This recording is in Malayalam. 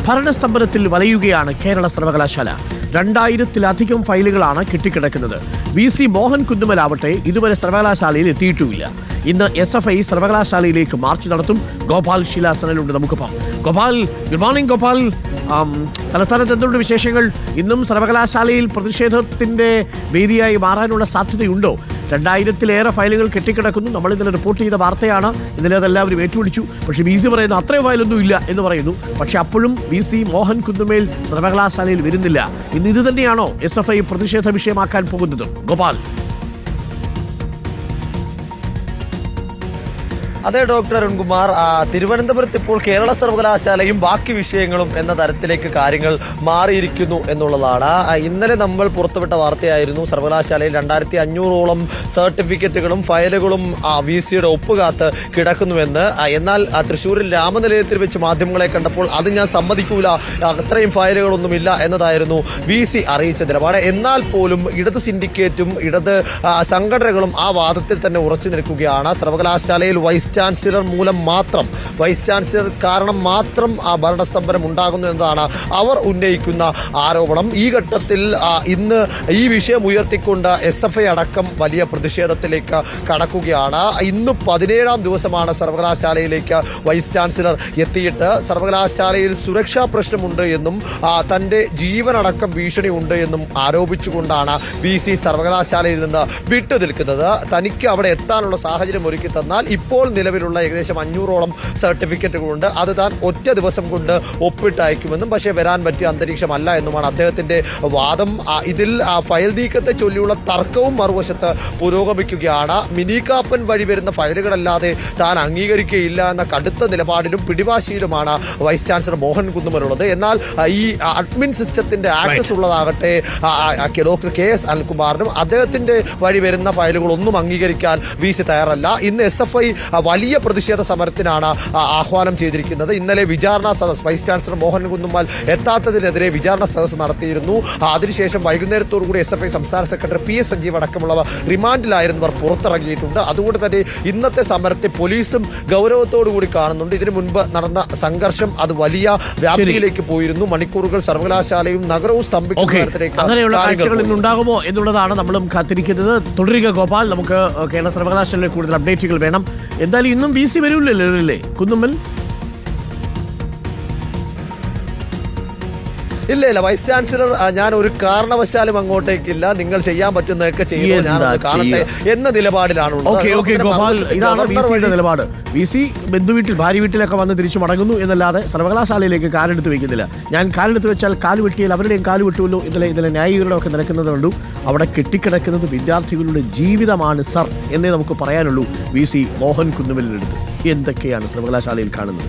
ഭരണസ്തംഭനത്തിൽ വലയുകയാണ് കേരള സർവകലാശാല. 2000-ലധികം ഫയലുകളാണ് കെട്ടിക്കിടക്കുന്നത്. VC മോഹൻ കുന്നുമലാവട്ടെ ഇതുവരെ സർവകലാശാലയിൽ എത്തിയിട്ടുമില്ല. ഇന്ന് SFI സർവകലാശാലയിലേക്ക് മാർച്ച് നടത്തും. ഗോപാൽ ശീലാസനലുണ്ട് നമുക്കൊപ്പം. Gopal, good morning Gopal. തലസ്ഥാനത്ത് എന്തുകൊണ്ട് വിശേഷങ്ങൾ? ഇന്നും സർവകലാശാലയിൽ പ്രതിഷേധത്തിന്റെ വേദിയായി മാറാനുള്ള സാധ്യതയുണ്ടോ? 2000-ലേറെ ഫയലുകൾ കെട്ടിക്കിടക്കുന്നു. നമ്മൾ ഇന്നലെ റിപ്പോർട്ട് ചെയ്ത വാർത്തയാണ്. ഇന്നലെ അതെല്ലാവരും ഏറ്റുപിടിച്ചു. പക്ഷേ VC പറയുന്നു അത്രയും ഫയലൊന്നും ഇല്ല എന്ന് പറയുന്നു. പക്ഷെ അപ്പോഴും VC മോഹൻ കുന്നുമേൽ സർവകലാശാലയിൽ വരുന്നില്ല. ഇന്ന് ഇത് തന്നെയാണോ SFI പ്രതിഷേധ വിഷയമാക്കാൻ പോകുന്നത്? ഗോപാൽ. അതെ ഡോക്ടർ അരുൺകുമാർ, തിരുവനന്തപുരത്ത് ഇപ്പോൾ കേരള സർവകലാശാലയും ബാക്കി വിഷയങ്ങളും എന്ന തരത്തിലേക്ക് കാര്യങ്ങൾ മാറിയിരിക്കുന്നു എന്നുള്ളതാണ്. ഇന്നലെ നമ്മൾ പുറത്തുവിട്ട വാർത്തയായിരുന്നു സർവകലാശാലയിൽ 2500ഓളം സർട്ടിഫിക്കറ്റുകളും ഫയലുകളും VCയുടെ ഒപ്പുകാത്ത് കിടക്കുന്നുവെന്ന്. എന്നാൽ തൃശ്ശൂരിൽ രാമനിലയത്തിൽ വെച്ച് മാധ്യമങ്ങളെ കണ്ടപ്പോൾ അത് ഞാൻ സമ്മതിക്കൂല, അത്രയും ഫയലുകളൊന്നുമില്ല എന്നതായിരുന്നു VC അറിയിച്ച നിലപാട്. എന്നാൽ പോലും ഇടത് സിൻഡിക്കേറ്റും ഇടത് സംഘടനകളും ആ വാദത്തിൽ തന്നെ ഉറച്ചു നിൽക്കുകയാണ്. സർവകലാശാലയിൽ വൈസ് ചാൻസലർ മൂലം മാത്രം, വൈസ് ചാൻസലർ കാരണം മാത്രം ആ ഭരണസ്തംഭനം ഉണ്ടാകുന്നു എന്നതാണ് അവർ ഉന്നയിക്കുന്ന ആരോപണം. ഈ ഘട്ടത്തിൽ ഇന്ന് ഈ വിഷയം ഉയർത്തിക്കൊണ്ട് SFI അടക്കം വലിയ പ്രതിഷേധത്തിലേക്ക് കടക്കുകയാണ്. ഇന്ന് 17ാം ദിവസമാണ് സർവകലാശാലയിലേക്ക് വൈസ് ചാൻസലർ എത്തിയിട്ട് സർവകലാശാലയിൽ സുരക്ഷാ പ്രശ്നമുണ്ട് എന്നും തന്റെ ജീവനടക്കം ഭീഷണിയുണ്ട് എന്നും ആരോപിച്ചുകൊണ്ടാണ് VC സർവകലാശാലയിൽ നിന്ന് വിട്ടുനിൽക്കുന്നത്. തനിക്ക് അവിടെ എത്താനുള്ള സാഹചര്യം ഒരുക്കി തന്നാൽ ഇപ്പോൾ നിലവിലുള്ള ഏകദേശം 500ഓളം സർട്ടിഫിക്കറ്റുകളുണ്ട്, അത് താൻ ഒറ്റ ദിവസം കൊണ്ട് ഒപ്പിട്ട് അയക്കുമെന്നും പക്ഷേ വരാൻ പറ്റിയ അന്തരീക്ഷമല്ല എന്നുമാണ് അദ്ദേഹത്തിന്റെ വാദം. ഇതിൽ ഫയൽ നീക്കത്തെ ചൊല്ലിയുള്ള തർക്കവും മറുവശത്ത് പുരോഗമിക്കുകയാണ്. മിനി കാപ്പൻ വഴി വരുന്ന ഫയലുകളല്ലാതെ താൻ അംഗീകരിക്കുകയില്ല എന്ന കടുത്ത നിലപാടിലും പിടിവാശിയിലുമാണ് വൈസ് ചാൻസലർ മോഹൻ കുന്നുമലുള്ളത്. എന്നാൽ ഈ അഡ്മിൻ സിസ്റ്റത്തിന്റെ ആക്സസ് ഉള്ളതാകട്ടെ ഡോക്ടർ KS അനിൽകുമാറിനും അദ്ദേഹത്തിന്റെ വഴി വരുന്ന ഫയലുകളൊന്നും അംഗീകരിക്കാൻ VC തയ്യാറല്ല. ഇന്ന് SFI വലിയ പ്രതിഷേധ സമരത്തിനാണ് ആഹ്വാനം ചെയ്തിരിക്കുന്നത്. ഇന്നലെ വിചാരണ സദസ്, വൈസ് ചാൻസലർ മോഹൻ കുന്നുമൽ എത്താത്തതിനെതിരെ വിചാരണ സദസ് നടത്തിയിരുന്നു. അതിനുശേഷം വൈകുന്നേരത്തോടുകൂടി SFI സംസ്ഥാന സെക്രട്ടറി PS സഞ്ജീവ് അടക്കമുള്ളവർ റിമാൻഡിലായിരുന്നവർ പുറത്തിറങ്ങിയിട്ടുണ്ട്. അതുകൊണ്ട് തന്നെ ഇന്നത്തെ സമരത്തെ പോലീസും ഗൗരവത്തോടുകൂടി കാണുന്നുണ്ട്. ഇതിനു മുൻപ് നടന്ന സംഘർഷം അത് വലിയ വ്യാപ്തിയിലേക്ക് പോയിരുന്നു. മണിക്കൂറുകൾ സർവകലാശാലയും നഗരവും സ്തംഭിക്കും. ഉണ്ടാകുമോ എന്നുള്ളതാണ് നമ്മളും കാത്തിരിക്കുന്നത്. തുടരുക ഗോപാൽ, നമുക്ക് കേരള സർവകലാശാലയിൽ കൂടുതൽ അപ്ഡേറ്റുകൾ വേണം. എന്തായാലും ഇന്നും VC വരൂല്ലേ കുന്നുമ്മൽ? ഇല്ല, വൈസ് ചാൻസലർ ഞാൻ ഒരു കാരണവശാലും അങ്ങോട്ടേക്കില്ല, നിങ്ങൾ ചെയ്യാൻ പറ്റുന്നതൊക്കെ ചെയ്യുന്നത് ഞാൻ കാണട്ടെ എന്ന നിലപാടിലാണുള്ളത്. ഇതാണ് VCയുടെ നിലപാട്. VC ബന്ധുവീട്ടിൽ, ഭാര്യ വീട്ടിലൊക്കെ വന്ന് തിരിച്ചു മടങ്ങുന്നു എന്നല്ലാതെ സർവകലാശാലയിലേക്ക് കാലെടുത്ത് വെക്കുന്നില്ല. ഞാൻ കാലെടുത്ത് വെച്ചാൽ കാല് വെട്ടിയാൽ അവരുടെയും കാല് വെട്ടുമല്ലോ. ഇതിലെ ന്യായീകരണം ഒക്കെ നടക്കുന്നത് കണ്ടു. അവിടെ കെട്ടിക്കിടക്കുന്നത് വിദ്യാർത്ഥികളുടെ ജീവിതമാണ് സർ എന്നേ നമുക്ക് പറയാനുള്ളൂ. VC മോഹൻ കുന്നുമലിനടുത്ത് എന്തൊക്കെയാണ് സർവകലാശാലയിൽ കാണുന്നത്?